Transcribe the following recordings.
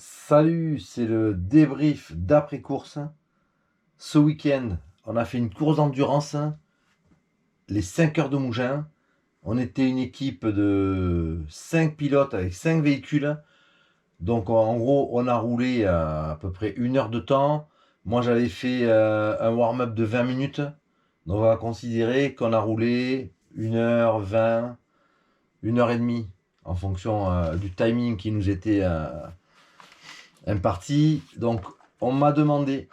Salut, c'est le débrief d'après-course. Ce week-end, on a fait une course d'endurance, les 5 heures de Mougins. On était une équipe de 5 pilotes avec 5 véhicules. Donc en gros, on a roulé à peu près 1 heure de temps. Moi, j'avais fait un warm-up de 20 minutes. Donc on va considérer qu'on a roulé 1 heure 20, 1 heure et demie en fonction du timing qui nous était imparti. Donc on m'a demandé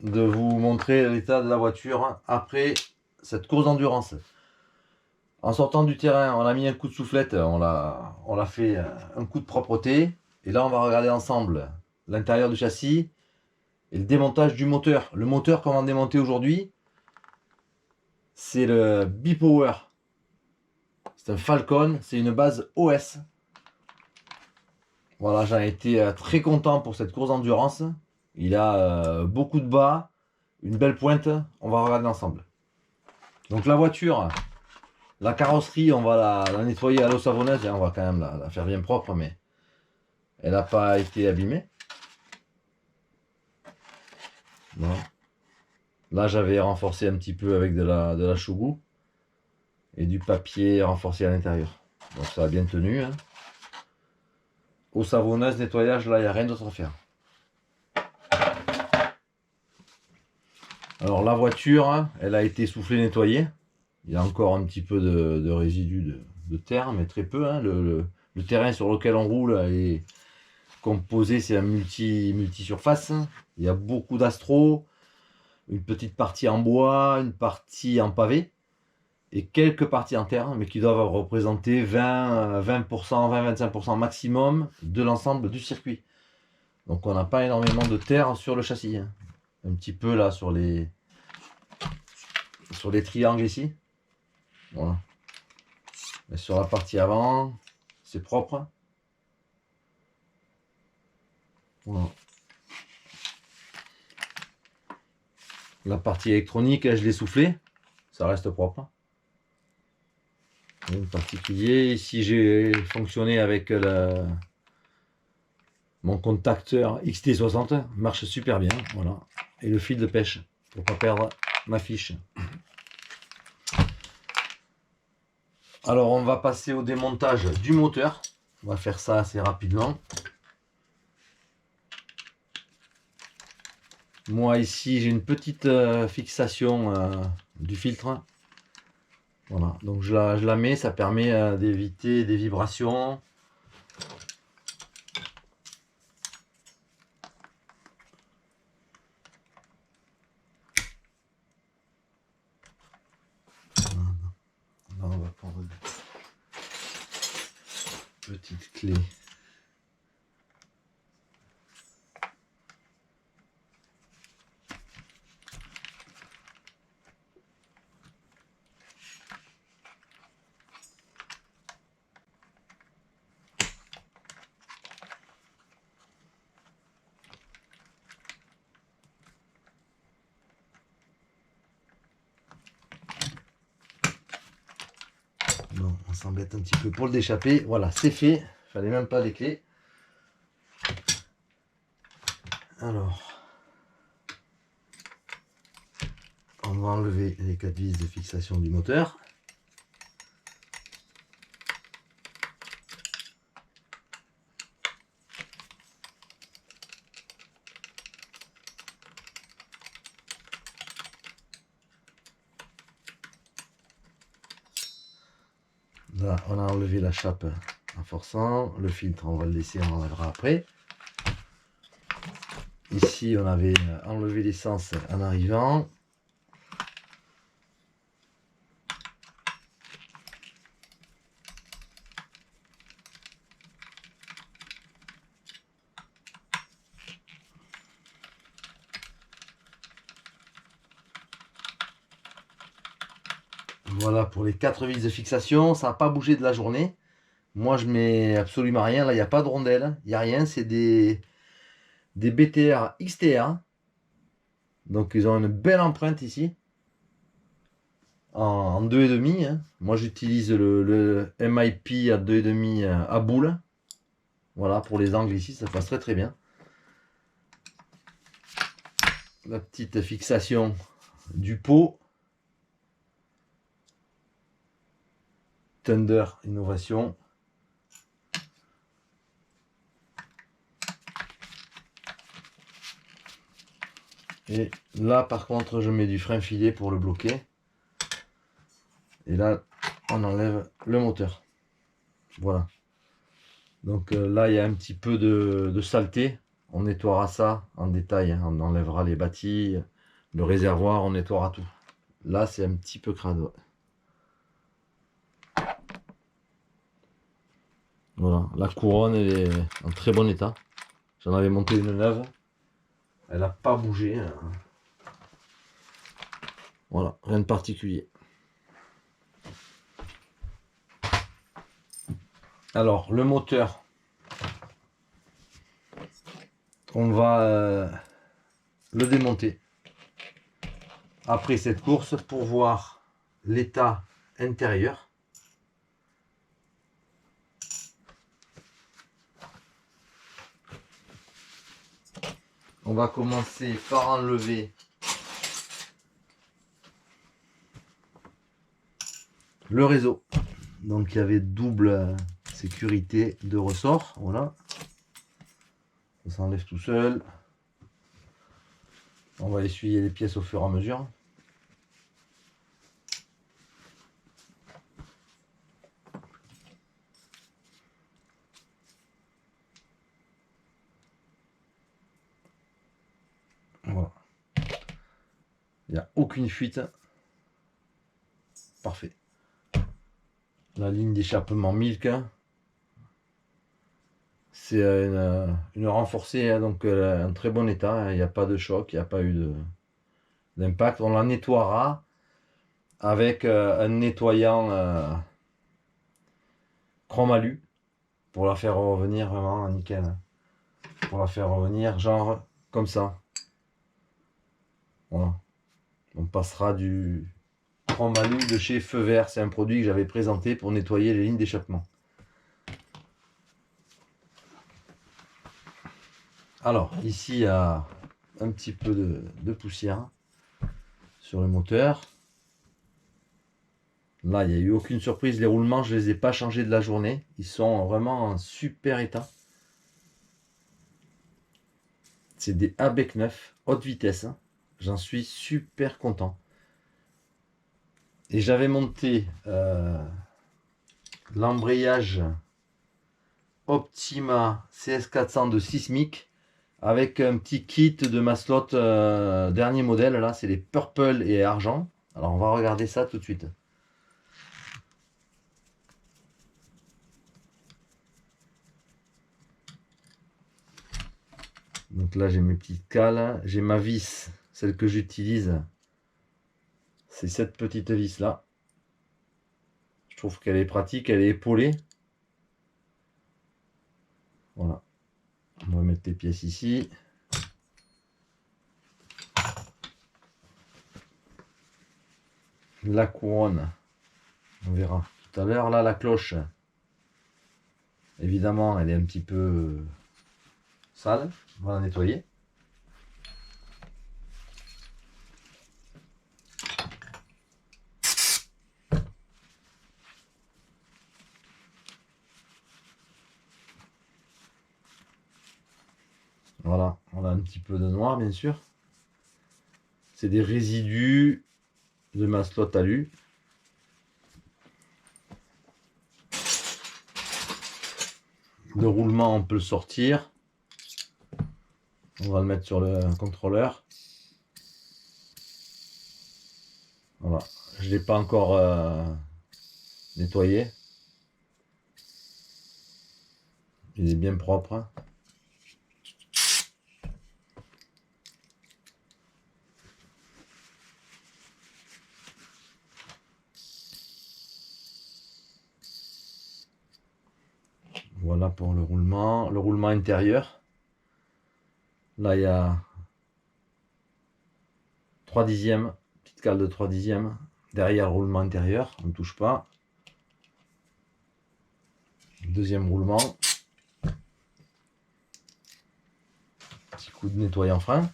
de vous montrer l'état de la voiture après cette course d'endurance. En sortant du terrain, on a mis un coup de soufflette, on a fait un coup de propreté. Et là, on va regarder ensemble l'intérieur du châssis et le démontage du moteur. Le moteur qu'on va démonter aujourd'hui, c'est le B-Power. C'est un Falcon, c'est une base OS. Voilà, j'en ai été très content pour cette course d'endurance. Il a beaucoup de bas, une belle pointe. On va regarder ensemble. Donc la voiture, la carrosserie, on va la nettoyer à l'eau savonneuse. On va quand même la faire bien propre, mais elle n'a pas été abîmée. Non. Là, j'avais renforcé un petit peu avec de la chougou et du papier renforcé à l'intérieur. Donc ça a bien tenu. Hein. Eau savonneuse, nettoyage, là, il n'y a rien d'autre à faire. Alors la voiture, elle a été soufflée, nettoyée. Il y a encore un petit peu de résidus de terre, mais très peu. Hein. Le terrain sur lequel on roule est composé, c'est un multi-surface. Il y a beaucoup d'astro, une petite partie en bois, une partie en pavé et quelques parties en terre, mais qui doivent représenter 20%, maximum de l'ensemble du circuit. Donc on n'a pas énormément de terre sur le châssis. Hein. Un petit peu là sur les triangles ici. Voilà. Mais sur la partie avant, c'est propre. Voilà. La partie électronique, je l'ai soufflé. Ça reste propre. En particulier, ici j'ai fonctionné avec mon contacteur XT60. Marche super bien. Voilà. Et le fil de pêche pour pas perdre ma fiche. Alors on va passer au démontage du moteur. On va faire ça assez rapidement. Moi ici j'ai une petite fixation du filtre. Voilà, donc je la mets, ça permet d'éviter des vibrations. Là on va prendre une petite clé. Bon, on s'embête un petit peu pour le déchapper. Voilà, c'est fait. Il fallait même pas les clés. Alors, on va enlever les 4 vis de fixation du moteur. Là, on a enlevé la chape en forçant. Le filtre, on va le laisser, on enlèvera après. Ici, on avait enlevé l'essence en arrivant. Voilà pour les 4 vis de fixation. Ça n'a pas bougé de la journée. Moi, je mets absolument rien. Là, il n'y a pas de rondelle. Il n'y a rien. C'est des BTR XTR. Donc, ils ont une belle empreinte ici. En 2,5. Hein. Moi, j'utilise le MIP à 2,5 à boule. Voilà, pour les angles ici, ça passe très très bien. La petite fixation du pot. Thunder Innovation. Et là, par contre, je mets du frein filet pour le bloquer. Et là, on enlève le moteur. Voilà. Donc là, il y a un petit peu de saleté. On nettoiera ça en détail, hein. On enlèvera les bâtis, le réservoir, on nettoiera tout. Là, c'est un petit peu crade. Ouais. Voilà, la couronne, elle est en très bon état. J'en avais monté une neuve. Elle n'a pas bougé. Hein. Voilà, rien de particulier. Alors, le moteur, on va le démonter après cette course pour voir l'état intérieur. On va commencer par enlever le réseau. Donc il y avait double sécurité de ressort. Voilà. Ça s'enlève tout seul. On va essuyer les pièces au fur et à mesure. Voilà. Il n'y a aucune fuite. Parfait. La ligne d'échappement Milk. C'est une renforcée, donc en très bon état. Il n'y a pas de choc, il n'y a pas eu d'impact. On la nettoiera avec un nettoyant chromalu pour la faire revenir vraiment nickel. Pour la faire revenir genre comme ça. Voilà. On passera du chromalu de chez Feu Vert. C'est un produit que j'avais présenté pour nettoyer les lignes d'échappement. Alors, ici, il y a un petit peu de poussière sur le moteur. Là, il n'y a eu aucune surprise. Les roulements, je ne les ai pas changés de la journée. Ils sont vraiment en super état. C'est des ABEC 9, haute vitesse. J'en suis super content. Et j'avais monté l'embrayage Optima CS400 de Sismic avec un petit kit de Maslot dernier modèle. Là, c'est les purple et argent. Alors, on va regarder ça tout de suite. Donc là, j'ai mes petites cales. J'ai ma vis, celle que j'utilise. C'est cette petite vis là. Je trouve qu'elle est pratique, elle est épaulée. Voilà. On va mettre les pièces ici. La couronne, on verra tout à l'heure. Là, la cloche, évidemment, elle est un petit peu sale. On va la nettoyer. Voilà, on a un petit peu de noir, bien sûr. C'est des résidus de Maslot alu. Le roulement, on peut le sortir. On va le mettre sur le contrôleur. Voilà, je ne l'ai pas encore nettoyé. Il est bien propre. Voilà pour le roulement intérieur. Là, il y a 3 dixièmes, petite cale de 3 dixièmes. Derrière le roulement intérieur, on ne touche pas. Deuxième roulement. coup de nettoyant frein.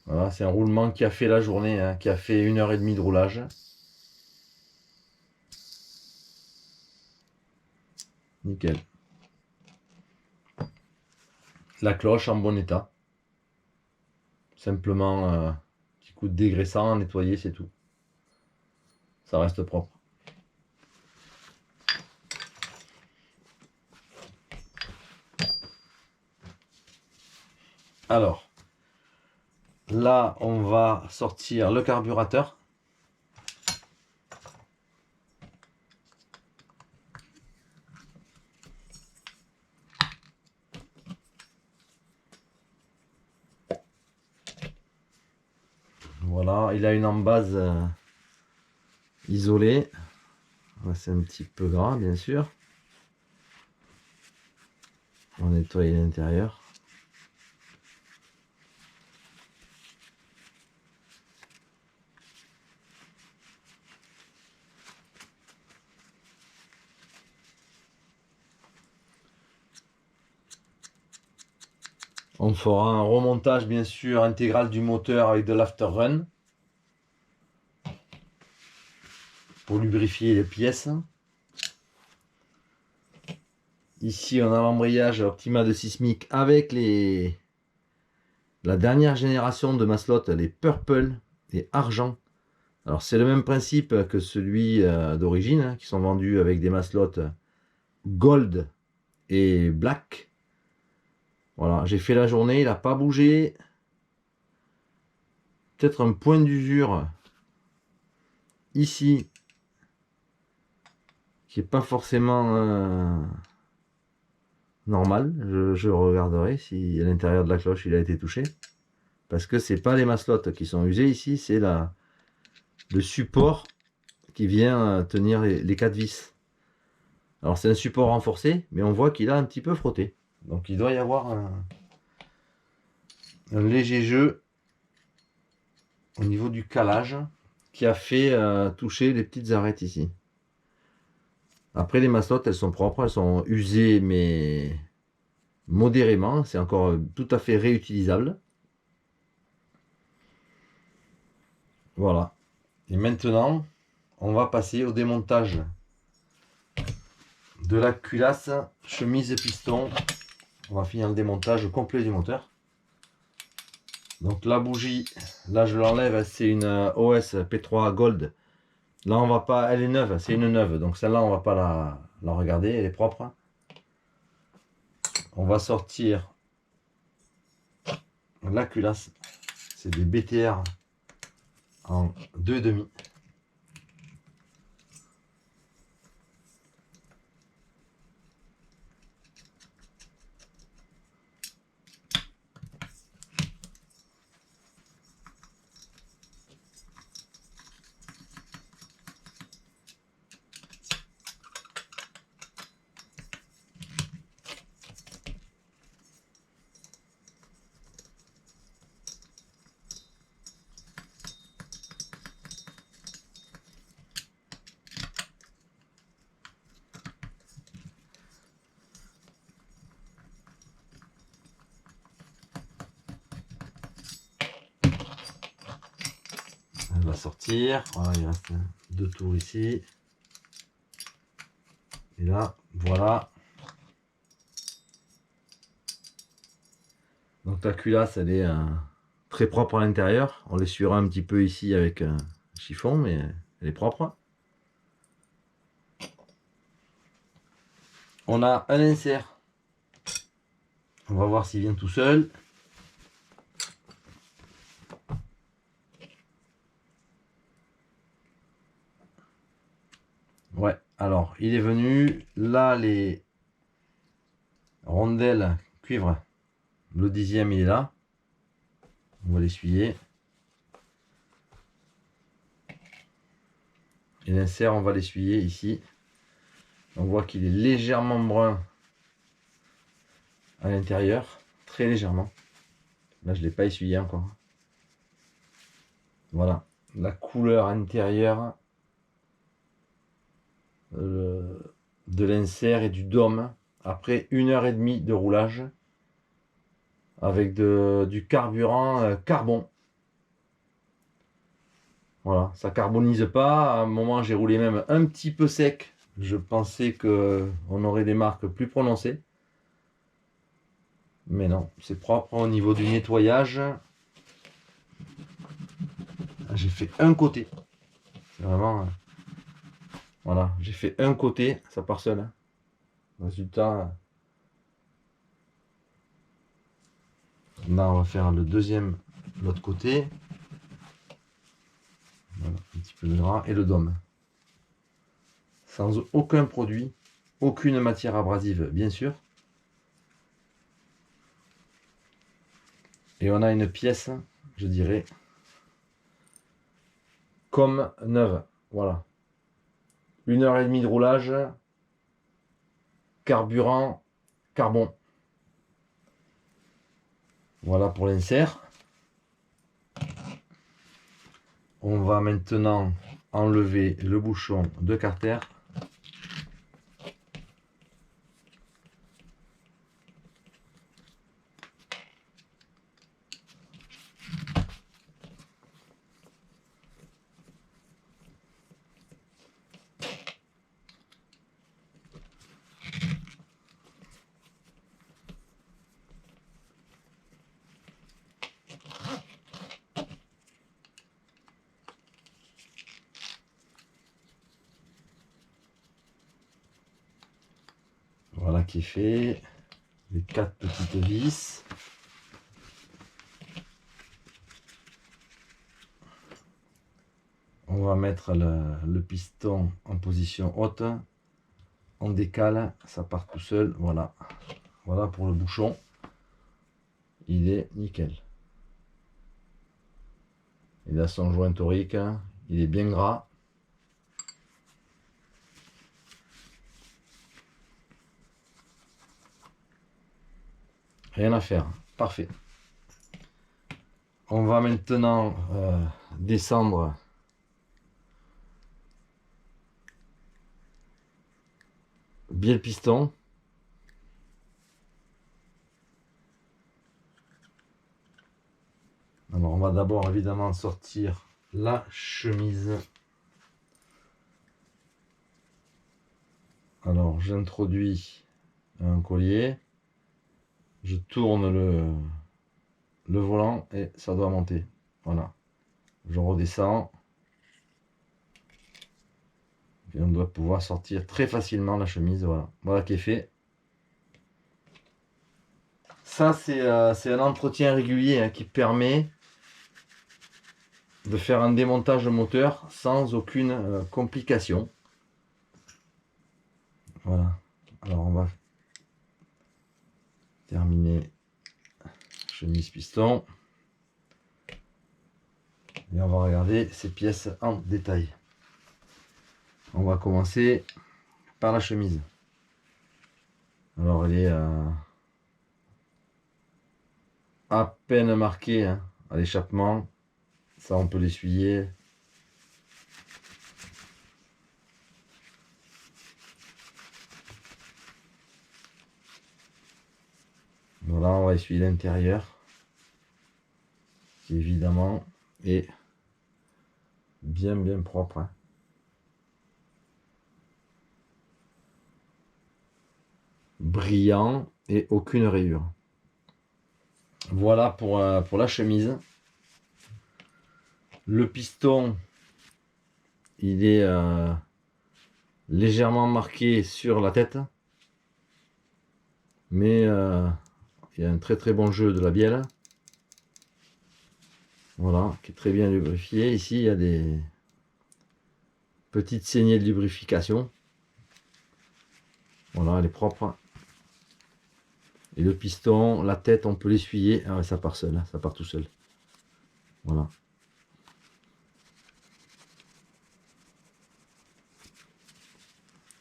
Voilà, c'est un roulement qui a fait la journée, hein, qui a fait 1h30 de roulage. Nickel. La cloche en bon état. Simplement un petit coup de dégraissant à nettoyer, c'est tout. Ça reste propre. Alors, là, on va sortir le carburateur. Voilà, il a une embase isolée. C'est un petit peu gras, bien sûr. On va nettoyer l'intérieur. On fera un remontage bien sûr intégral du moteur avec de l'after-run pour lubrifier les pièces. Ici on a l'embrayage Optima de Sismic avec la dernière génération de Maslot, les Purple et Argent. Alors c'est le même principe que celui d'origine, hein, qui sont vendus avec des Maslot Gold et Black. Voilà, j'ai fait la journée, il n'a pas bougé. Peut-être un point d'usure ici qui n'est pas forcément normal. Je regarderai si à l'intérieur de la cloche il a été touché. Parce que c'est pas les maslottes qui sont usées ici, c'est le support qui vient tenir les 4 vis. Alors c'est un support renforcé, mais on voit qu'il a un petit peu frotté. Donc il doit y avoir un léger jeu au niveau du calage qui a fait toucher les petites arêtes ici. Après les maslottes, elles sont propres, elles sont usées mais modérément, c'est encore tout à fait réutilisable. Voilà. Et maintenant, on va passer au démontage de la culasse chemise et piston. On va finir le démontage complet du moteur. Donc la bougie, là je l'enlève, c'est une OS P3 Gold. Là on va pas, elle est neuve, c'est une neuve, donc celle-là on va pas la regarder, elle est propre. On va sortir la culasse, c'est des BTR en 2,5. Elle va sortir. Voilà, il reste 2 tours ici. Et là, voilà. Donc la culasse, elle est très propre à l'intérieur. On l'essuiera un petit peu ici avec un chiffon, mais elle est propre. On a un insert. On va voir s'il vient tout seul. Ouais, alors il est venu. Là, les rondelles cuivre, le 10e il est là. On va l'essuyer. Et l'insert, on va l'essuyer ici. On voit qu'il est légèrement brun à l'intérieur, très légèrement. Là, je ne l'ai pas essuyé encore. Voilà, la couleur intérieure de de l'insert et du dôme après 1h30 de roulage avec du carburant carbone. Voilà, ça carbonise pas. À un moment, j'ai roulé même un petit peu sec. Je pensais qu'on aurait des marques plus prononcées. Mais non, c'est propre au niveau du nettoyage. J'ai fait un côté. C'est vraiment... Voilà, j'ai fait un côté, ça part seul. Hein. Résultat... Là, on va faire le deuxième, l'autre côté. Voilà, un petit peu de gras et le dôme. Sans aucun produit, aucune matière abrasive, bien sûr. Et on a une pièce, je dirais, comme neuve. Voilà. 1h30 de roulage, carburant, carbone. Voilà pour l'insert. On va maintenant enlever le bouchon de carter. Voilà qui est fait. Les 4 petites vis. On va mettre le piston en position haute. On décale, ça part tout seul. Voilà. Voilà pour le bouchon. Il est nickel. Il a son joint torique. Il est bien gras. Rien à faire. Parfait. On va maintenant descendre bien le piston. Alors on va d'abord évidemment sortir la chemise. Alors j'introduis un collier. Je tourne le volant et ça doit monter. Voilà. Je redescends. Et on doit pouvoir sortir très facilement la chemise. Voilà, voilà qui est fait. Ça, c'est un entretien régulier hein, qui permet de faire un démontage moteur sans aucune complication. Voilà. Alors, on va terminer chemise piston. Et on va regarder ces pièces en détail. On va commencer par la chemise. Alors, elle est à peine marquée hein, à l'échappement. Ça, on peut l'essuyer. Voilà, on va essuyer l'intérieur, qui évidemment est bien propre. Hein. Brillant et aucune rayure. Voilà pour la chemise. Le piston, il est légèrement marqué sur la tête, mais il y a un très bon jeu de la bielle. Voilà, qui est très bien lubrifié. Ici, il y a des petites saignées de lubrification. Voilà, elle est propre. Et le piston, la tête, on peut l'essuyer. Ah ouais, ça part seul, hein, ça part tout seul. Voilà.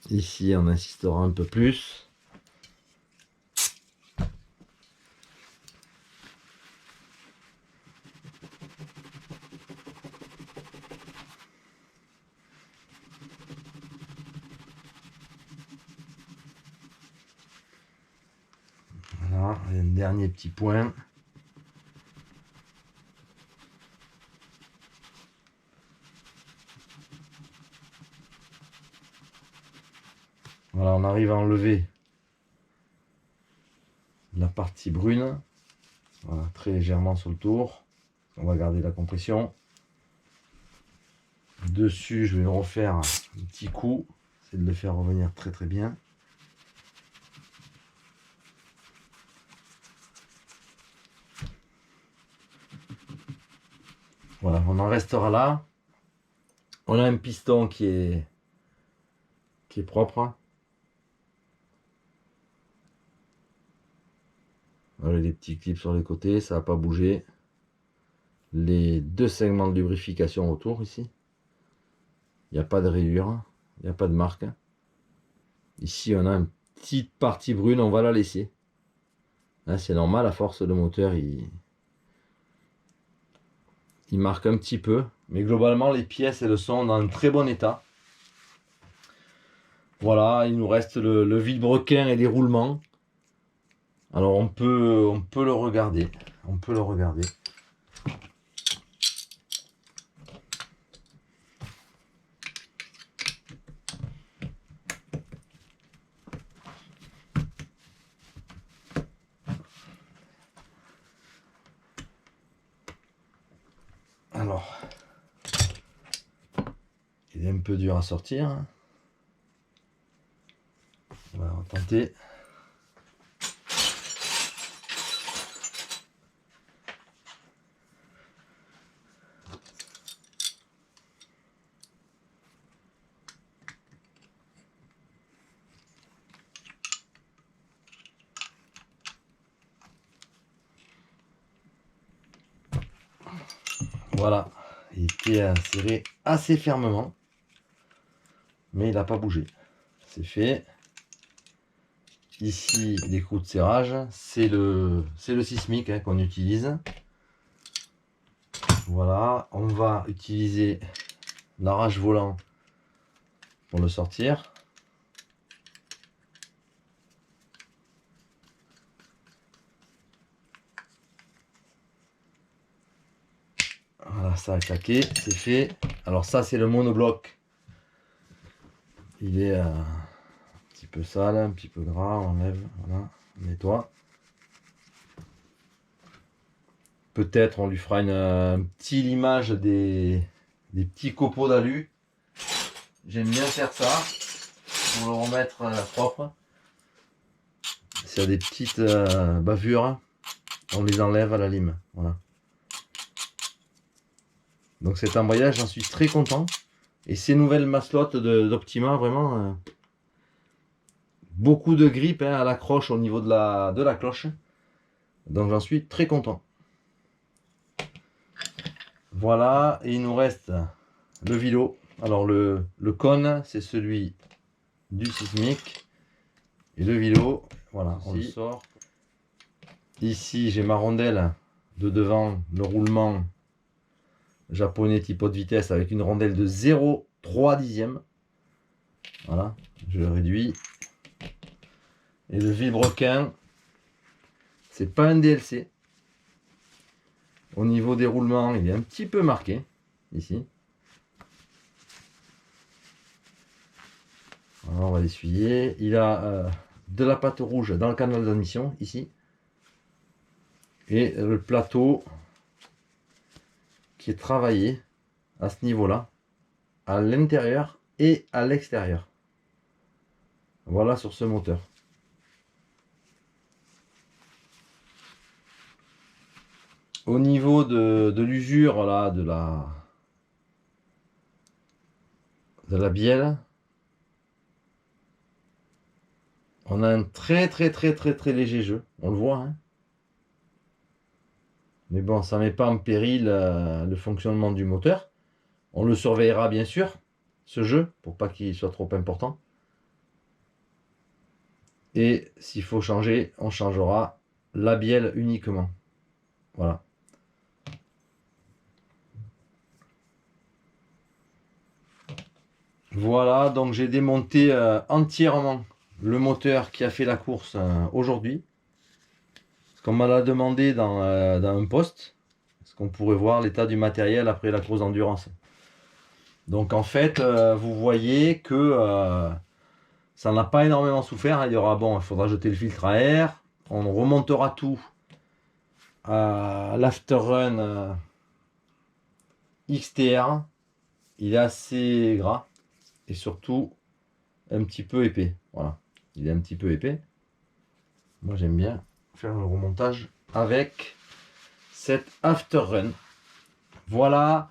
Ici, on insistera un peu plus. un dernier petit point. Voilà, on arrive à enlever la partie brune. Voilà, très légèrement sur le tour. On va garder la compression. Dessus, je vais refaire un petit coup. C'est de le faire revenir très très bien. Voilà, on en restera là. On a un piston qui est propre. Voilà, les petits clips sur les côtés, ça n'a pas bougé. Les deux segments de lubrification autour ici. Il n'y a pas de rayure, il n'y a pas de marque. Ici, on a une petite partie brune, on va la laisser. Là, c'est normal, à force, le moteur, il marque un petit peu. Mais globalement, les pièces, elles sont dans un très bon état. Voilà, il nous reste le vilebrequin et les roulements. Alors, on peut le regarder. On peut le regarder. Alors, il est un peu dur à sortir. On va tenter. Voilà, il était serré assez fermement, mais il n'a pas bougé. C'est fait. Ici, les coups de serrage, c'est le sismique hein, qu'on utilise. Voilà, on va utiliser l'arrache volant pour le sortir. Voilà, ça a claqué, c'est fait. Alors ça, c'est le monobloc. Il est un petit peu sale, un petit peu gras, on enlève, voilà, on nettoie. Peut-être on lui fera un petit limage des petits copeaux d'alu. J'aime bien faire ça pour le remettre propre. S'il y a des petites bavures, on les enlève à la lime. Voilà. Donc cet embrayage, j'en suis très content. Et ces nouvelles maslottes d'Optima, vraiment beaucoup de grippe hein, à l'accroche au niveau de la cloche. Donc j'en suis très content. Voilà, et il nous reste le vilo. Alors le cône, c'est celui du sismique. Et le vilo, voilà, on le sort. Ici, j'ai ma rondelle de devant, le roulement japonais type haute vitesse avec une rondelle de 0,3 dixième. Voilà, je le réduis. Et le vilebrequin, c'est pas un DLC. Au niveau des roulements, il est un petit peu marqué, ici. Alors, on va l'essuyer. Il a de la pâte rouge dans le canal d'admission, ici. Et le plateau qui est travaillé à ce niveau-là, à l'intérieur et à l'extérieur. Voilà sur ce moteur. Au niveau de l'usure là, de la bielle, on a un très léger jeu, on le voit. Hein, mais bon, ça ne met pas en péril le fonctionnement du moteur. On le surveillera bien sûr, ce jeu, pour pas qu'il soit trop important. Et s'il faut changer, on changera la bielle uniquement. Voilà. Voilà, donc j'ai démonté entièrement le moteur qui a fait la course aujourd'hui. qu'on m'a l'a demandé dans un post, parce qu'on pourrait voir l'état du matériel après la course d'endurance. Donc en fait, vous voyez que ça n'a pas énormément souffert, hein. Il faudra jeter le filtre à air, on remontera tout à l'Afterrun XTR. Il est assez gras et surtout un petit peu épais. Voilà, il est un petit peu épais. Moi j'aime bien faire le remontage avec cette Afterrun. Voilà,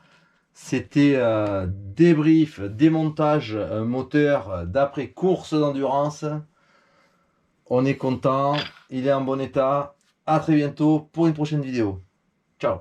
c'était débrief, démontage moteur d'après course d'endurance. On est content, il est en bon état. À très bientôt pour une prochaine vidéo. Ciao.